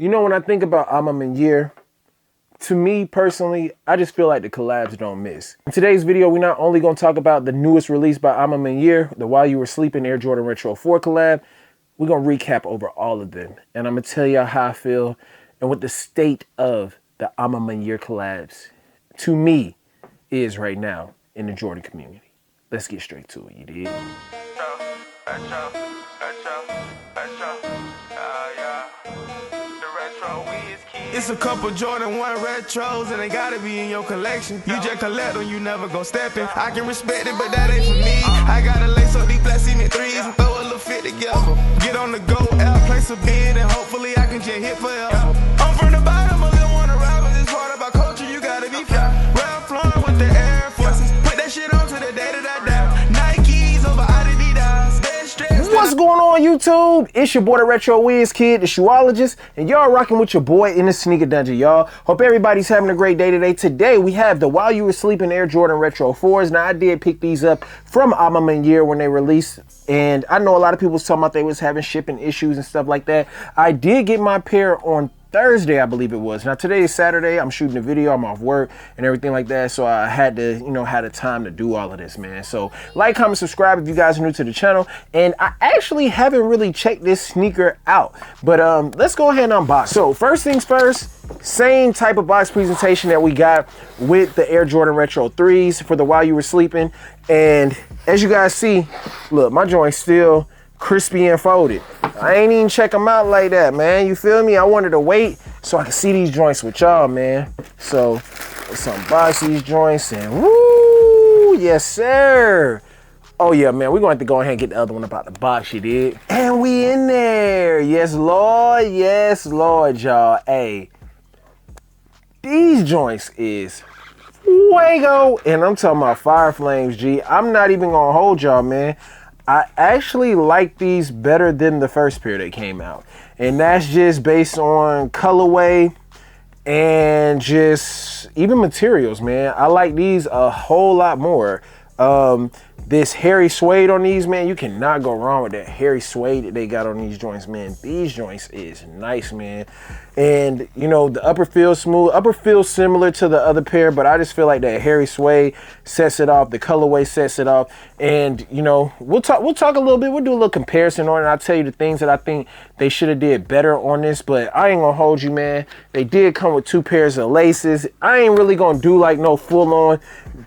You know, when I think about Manière, to me personally, I just feel like the collabs don't miss. In today's video, we're not only going to talk about the newest release by Manière, the While You Were Sleeping Air Jordan Retro 4 collab. We're going to recap over all of them. And I'm going to tell y'all how I feel and what the state of the Manière collabs, to me, is right now in the Jordan community. Let's get straight to it, you dig? It's a couple Jordan 1 retros and they gotta be in your collection. You just collect them, you never go stepping. I can respect it, but that ain't for me. I gotta lace up these black cement threes and throw a little fit together. Get on the go, out, place a bid, and hopefully I can just hit forever. I'm from the bottom, I don't wanna rap, but this part about culture, you gotta be fair. Ralph Lauren with the Air Forces, put that shit on to the day that I die. Nikes over Adidas, best stress. What's going on, YouTube? It's your boy, DaRetroWizKid, the shoeologist, and y'all rocking with your boy in the sneaker dungeon, y'all. Hope everybody's having a great day today. Today, we have the While You Were Sleeping Air Jordan Retro 4s. Now, I did pick these up from Manière when they released, and I know a lot of people was talking about they was having shipping issues and stuff like that. I did get my pair on Thursday, I believe it was. Now today is Saturday. I'm shooting a video. I'm off work and everything like that. So I had to, had the time to do all of this, man. So like, comment, subscribe if you guys are new to the channel. And I actually haven't really checked this sneaker out, but let's go ahead and unbox. So first things first, same type of box presentation that we got with the Air Jordan Retro 3s for the While You Were Sleeping. And as you guys see, look, my joint's still crispy and folded. I ain't even check them out like that, man. You feel me? I wanted to wait so I could see these joints with y'all, man. So let's unbox these joints and woo, yes sir. Oh yeah, man, we're gonna have to go ahead and get the other one about the box, you did. And we in there. Yes, Lord, y'all. Hey, these joints is fuego. And I'm talking about fire flames, G. I'm not even gonna hold y'all, man. I actually like these better than the first pair that came out. And that's just based on colorway and just even materials, man. I like these a whole lot more. This hairy suede on these, man, you cannot go wrong with that hairy suede that they got on these joints, man. These joints is nice, man. And, the upper feels smooth. Upper feels similar to the other pair, but I just feel like that hairy suede sets it off. The colorway sets it off. And, we'll talk a little bit. We'll do a little comparison on it. I'll tell you the things that I think they should have did better on this, but I ain't gonna hold you, man. They did come with 2 pairs of laces. I ain't really gonna do like no full-on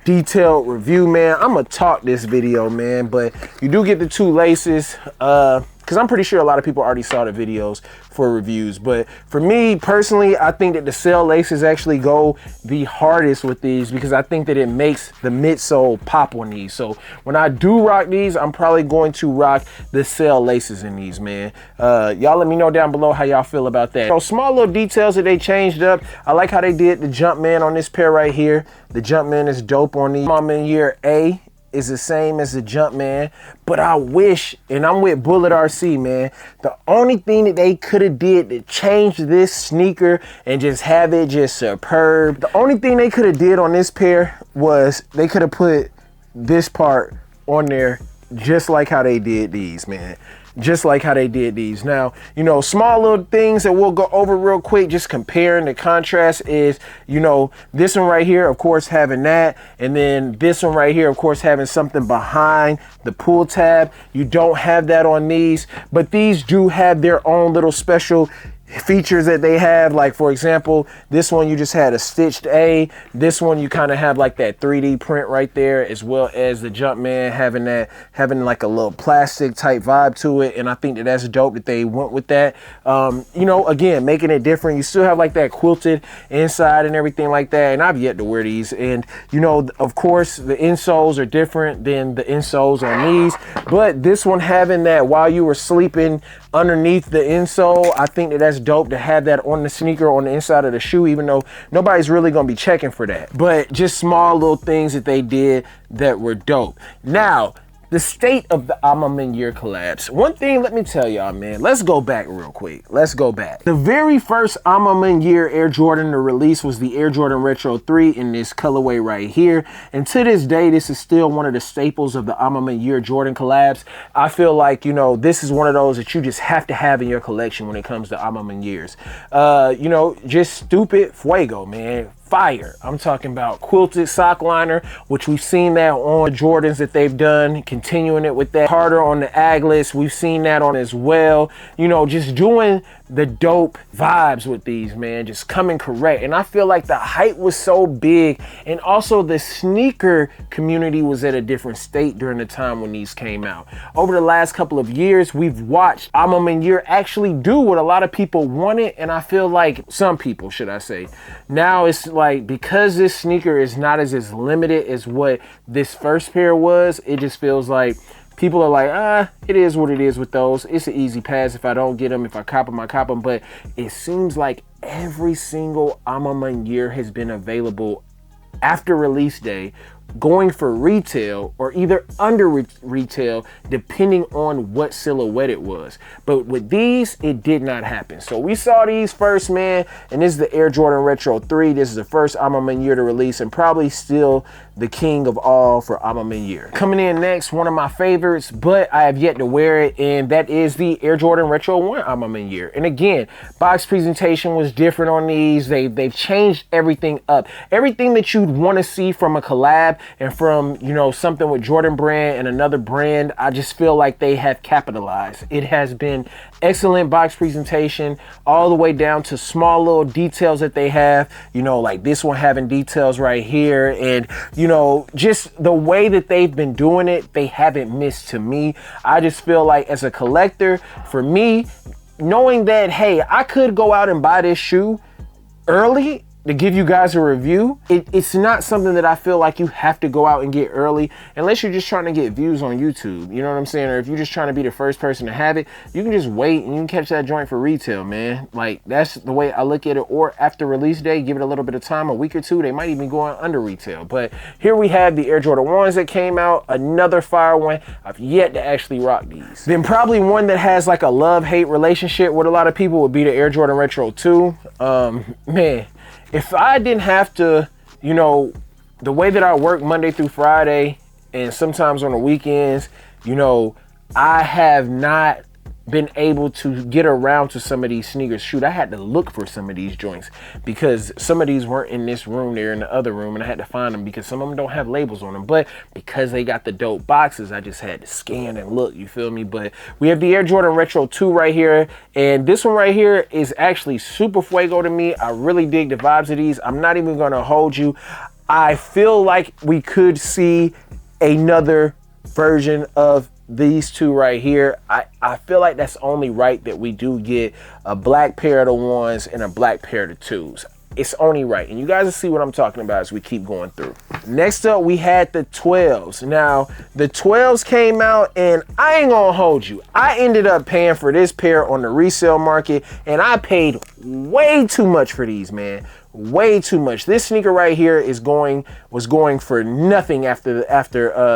detailed review, man. I'm gonna talk this video, man, but you do get the 2 laces, because I'm pretty sure a lot of people already saw the videos for reviews. But for me personally, I think that the cell laces actually go the hardest with these because I think that it makes the midsole pop on these. So when I do rock these, I'm probably going to rock the cell laces in these, man. Y'all let me know down below how y'all feel about that. So small little details that they changed up. I like how they did the Jumpman on this pair right here. The Jumpman is dope on these. Manière A is the same as the Jumpman, but I wish, and I'm with Bullet RC, man, the only thing that they could have did to change this sneaker and just have it just superb, the only thing they could have did on this pair was they could have put this part on there just like how they did these, man. Just like how they did these. Now, small little things that we'll go over real quick, just comparing the contrast is, this one right here, of course, having that. And then this one right here, of course, having something behind the pull tab. You don't have that on these, but these do have their own little special features that they have. Like, for example, this one you just had a stitched A. This one you kind of have like that 3D print right there, as well as the Jumpman having like a little plastic type vibe to it. And I think that that's dope that they went with that. Again, making it different. You still have like that quilted inside and everything like that. And I've yet to wear these. And of course, the insoles are different than the insoles on these. But this one having that While You Were Sleeping underneath the insole, I think that that's dope to have that on the sneaker on the inside of the shoe, even though nobody's really gonna be checking for that. But just small little things that they did that were dope. Now, the state of the Manière collabs. One thing, let me tell y'all, man, let's go back real quick. Let's go back. The very first Manière Air Jordan to release was the Air Jordan Retro 3 in this colorway right here. And to this day, this is still one of the staples of the Manière Jordan collabs. I feel like, you know, this is one of those that you just have to have in your collection when it comes to Manières. You know, just stupid fuego, man. Fire. I'm talking about quilted sock liner, which we've seen that on Jordans that they've done, continuing it with that. Harder on the Aglets, we've seen that on as well. You know, just doing the dope vibes with these, man, just coming correct. And I feel like the hype was so big, and also the sneaker community was at a different state during the time when these came out. Over the last couple of years, we've watched Manière actually do what a lot of people wanted, and I feel like some people, should I say, now it's like, because this sneaker is not as limited as what this first pair was, it just feels like people are like, it is what it is with those. It's an easy pass. If I don't get them, if I cop them, I cop them. But it seems like every single Manière has been available after release day, going for retail or either under retail, depending on what silhouette it was. But with these, it did not happen. So we saw these first, man, and this is the Air Jordan Retro 3. This is the first Manière to release, and probably still the king of all for Manière. Coming in next, one of my favorites, but I have yet to wear it, and that is the Air Jordan Retro 1 Manière. And again, box presentation was different on these. They've changed everything up. Everything that you'd want to see from a collab and from, you know, something with Jordan brand and another brand, I just feel like they have capitalized. It has been excellent box presentation, all the way down to small little details that they have, you know, like this one having details right here, and you know, just the way that they've been doing it, they haven't missed to me. I just feel like as a collector, for me, knowing that, hey, I could go out and buy this shoe early to give you guys a review, it's not something that I feel like you have to go out and get early unless you're just trying to get views on YouTube, you know what I'm saying? Or if you're just trying to be the first person to have it, you can just wait and you can catch that joint for retail, man. Like, that's the way I look at it. Or after release day, give it a little bit of time, a week or two, they might even go on under retail. But here we have the Air Jordan 1s that came out, another fire one. I've yet to actually rock these. Then probably one that has like a love-hate relationship with a lot of people would be the Air Jordan Retro 2. Man, if I didn't have to, you know, the way that I work Monday through Friday and sometimes on the weekends, you know, I have not been able to get around to some of these sneakers. Shoot, I had to look for some of these joints because some of these weren't in this room, they're in the other room, and I had to find them because some of them don't have labels on them. But because they got the dope boxes, I just had to scan and look, you feel me? But we have the Air Jordan Retro 2 right here, and this one right here is actually super fuego to me. I really dig the vibes of these. I'm not even gonna hold you. I feel like we could see another version of these two right here. I feel like that's only right that we do get a black pair of the ones and a black pair of the twos. It's only right, and you guys will see what I'm talking about as we keep going through. Next up, we had the 12s. Now, the 12s came out, and I ain't gonna hold you. I ended up paying for this pair on the resale market, and I paid way too much for these, man. Way too much. This sneaker right here was going for nothing after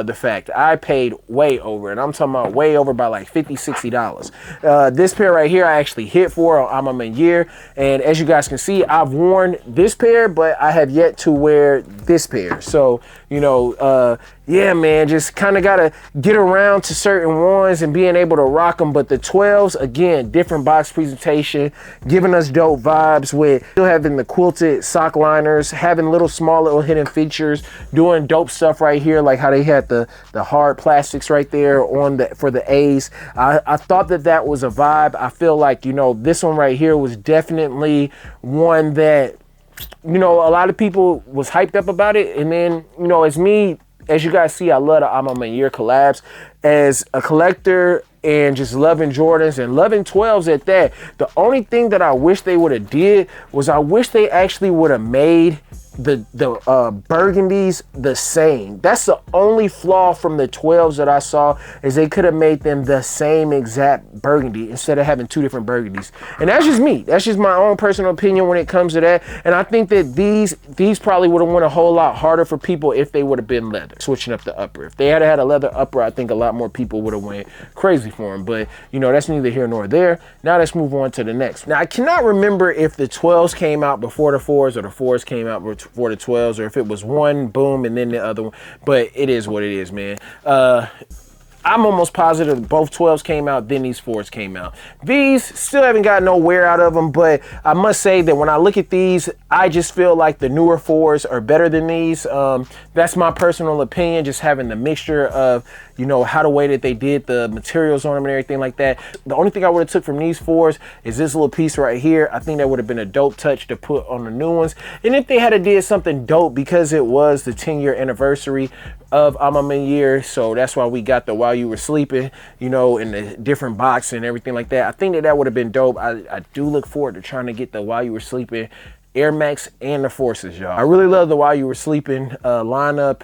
the fact. I paid way over, and I'm talking about way over by like $50-$60. This pair right here I actually hit for on Manière, and as you guys can see, I've worn this pair, but I have yet to wear this pair. So, you know, yeah, man, just kind of gotta get around to certain ones and being able to rock them. But the 12s, again, different box presentation, giving us dope vibes with still having the quilted sock liners, having small little hidden features, doing dope stuff right here, like how they had the hard plastics right there on for the A's. I thought that was a vibe. I feel like, you know, this one right here was definitely one that, you know, a lot of people was hyped up about it. And then, you know, as you guys see, I love the Manière collabs. As a collector and just loving Jordans and loving 12s at that, the only thing that I wish they would have did was I wish they actually would have made the burgundies the same. That's the only flaw from the 12s that I saw, is they could have made them the same exact burgundy instead of having two different burgundies. And that's just me. That's just my own personal opinion when it comes to that. And I think that these probably would have went a whole lot harder for people if they would have been leather, switching up the upper. If they had a leather upper, I think a lot more people would have went crazy for them. But you know, that's neither here nor there. Now let's move on to the next. Now I cannot remember if the 12s came out before the 4s or the 4s came out before the 12s, or if it was one boom and then the other one. But it is what it is, man. I'm almost positive both 12s came out, then these 4s came out. These still haven't got no wear out of them, but I must say that when I look at these, I just feel like the newer 4s are better than these. That's my personal opinion, just having the mixture of, you know, how the way that they did the materials on them and everything like that. The only thing I would have took from these 4s is this little piece right here. I think that would have been a dope touch to put on the new ones. And if they had did something dope, because it was the 10-year anniversary of Manière, so that's why we got the While You Were Sleeping, you know, in the different box and everything like that. I think that would have been dope. I do look forward to trying to get the While You Were Sleeping Air Max and the Forces, y'all. I really love the While You Were Sleeping lineup,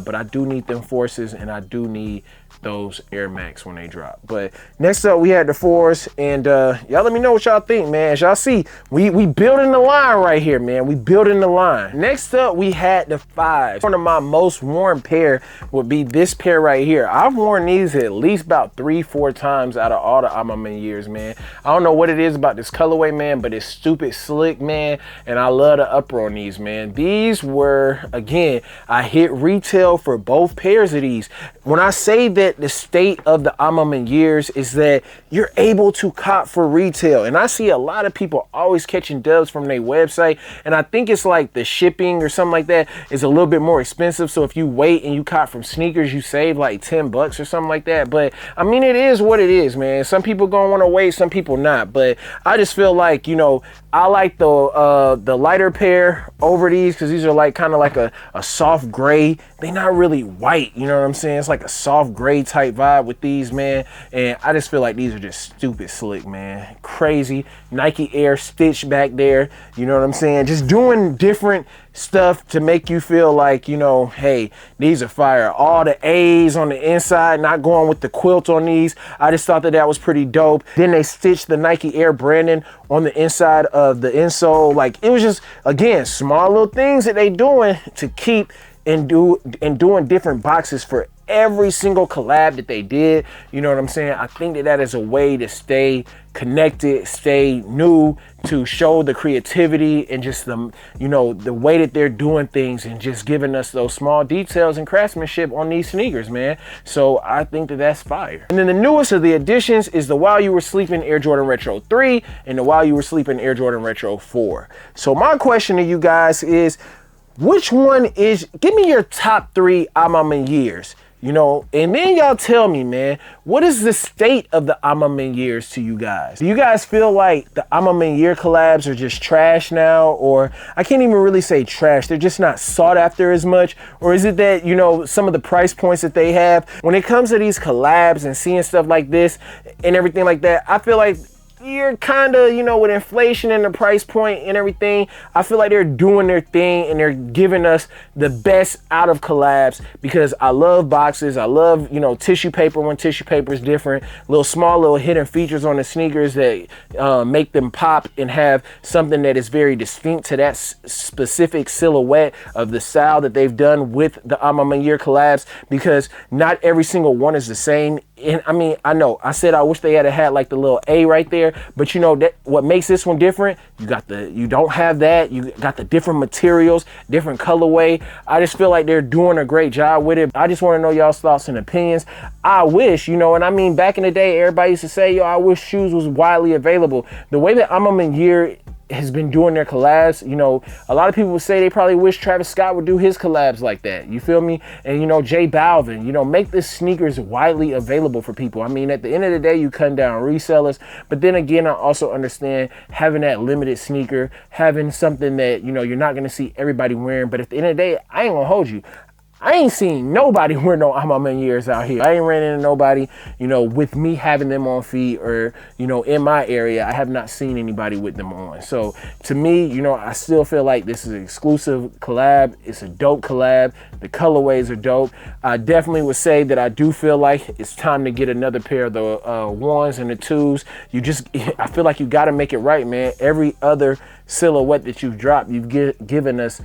but I do need them Forces, and I do need those Air Max when they drop. But next up, we had the 4s, and y'all let me know what y'all think, man. As y'all see, we building the line right here, man. We building the line. Next up, we had the 5s. One of my most worn pair would be this pair right here. I've worn these at least about 3-4 times out of all the Manières, man. I don't know what it is about this colorway, man, but it's stupid slick, man, and I love the upper on these, man. These were, again, I hit retail for both pairs of these. When I say that the state of the Manières is that you're able to cop for retail, and I see a lot of people always catching dubs from their website, and I think it's like the shipping or something like that is a little bit more expensive. So if you wait and you cop from sneakers, you save like 10 bucks or something like that. But I mean, it is what it is, man. Some people gonna want to wait, some people not. But I just feel like, you know, I like the lighter pair over these, because these are like kind of like a soft gray. They're not really white, you know what I'm saying? It's like a soft gray type vibe with these, man. And I just feel like these are just stupid slick, man. Crazy Nike Air stitch back there, you know what I'm saying? Just doing different stuff to make you feel like, you know, hey, these are fire. All the A's on the inside, not going with the quilt on these. I just thought that was pretty dope. Then they stitched the Nike Air branding on the inside of the insole. Like, it was just, again, small little things that they doing to keep and doing different boxes for every single collab that they did. You know what I'm saying? I think that is a way to stay connected, stay new, to show the creativity and just the, you know, the way that they're doing things, and just giving us those small details and craftsmanship on these sneakers, man. So I think that that's fire. And then the newest of the additions is the While You Were Sleeping Air Jordan Retro 3 and the While You Were Sleeping Air Jordan Retro 4. So my question to you guys is, which one is, give me your top 3 Manières, you know, and then y'all tell me, man, what is the state of the Manières to you guys? Do you guys feel like the Manière collabs are just trash now? Or I can't even really say trash, they're just not sought after as much? Or is it that, you know, some of the price points that they have, when it comes to these collabs and seeing stuff like this and everything like that, I feel like you're kind of, you know, with inflation and the price point and everything, I feel like they're doing their thing and they're giving us the best out of collabs, because I love boxes. I love, you know, tissue paper when tissue paper is different, little hidden features on the sneakers that make them pop and have something that is very distinct to that specific silhouette of the style that they've done with the Manière collabs, because not every single one is the same. And I mean, I know I said I wish they had like the little A right there, but you know that what makes this one different, you don't have that, you got the different materials, different colorway. I just feel like they're doing a great job with it. I just want to know y'all's thoughts and opinions. I wish, you know, and I mean, back in the day, everybody used to say, yo, I wish shoes was widely available. The way that Manière has been doing their collabs, you know, a lot of people would say they probably wish Travis Scott would do his collabs like that. You feel me? And, you know, J Balvin, you know, make this sneakers widely available for people. I mean, at the end of the day, you cut down resellers, but then again, I also understand having that limited sneaker, having something that, you know, you're not going to see everybody wearing. But at the end of the day, I ain't gonna hold you. I ain't seen nobody wear no Manières out here. I ain't ran into nobody, you know, with me having them on feet or, you know, in my area. I have not seen anybody with them on. So to me, you know, I still feel like this is an exclusive collab. It's a dope collab. The colorways are dope. I definitely would say that I do feel like it's time to get another pair of the ones and the twos. I feel like you got to make it right, man. Every other silhouette that you've dropped, you've given us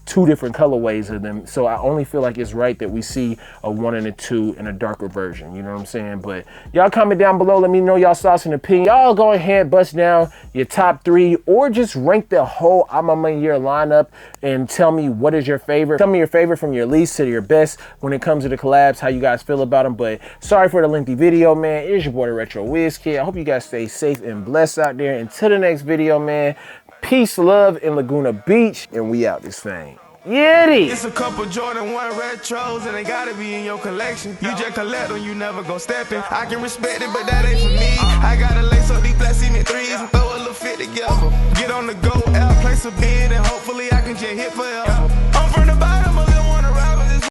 2 different colorways of them, so I only feel like it's right that we see a 1 and a 2 in a darker version, you know what I'm saying? But y'all comment down below, let me know y'all thoughts and opinion. Y'all go ahead, bust down your top 3 or just rank the whole Manière lineup and tell me what is your favorite. Tell me your favorite from your least to your best when it comes to the collabs, how you guys feel about them. But sorry for the lengthy video, man. It is your boy DaRetroWizKid. I hope you guys stay safe and blessed out there. Until the next video, man. Peace, love in Laguna Beach, and we out this thing. Yeti! It's a couple Jordan 1 retros, and they gotta be in your collection. You just collect them, you never gon' step in. I can respect it, but that ain't for me. I gotta lace up these black cement threes and throw a little fit together. Get on the go, out, place a bid, and hopefully I can just hit forever. I'm from the bottom.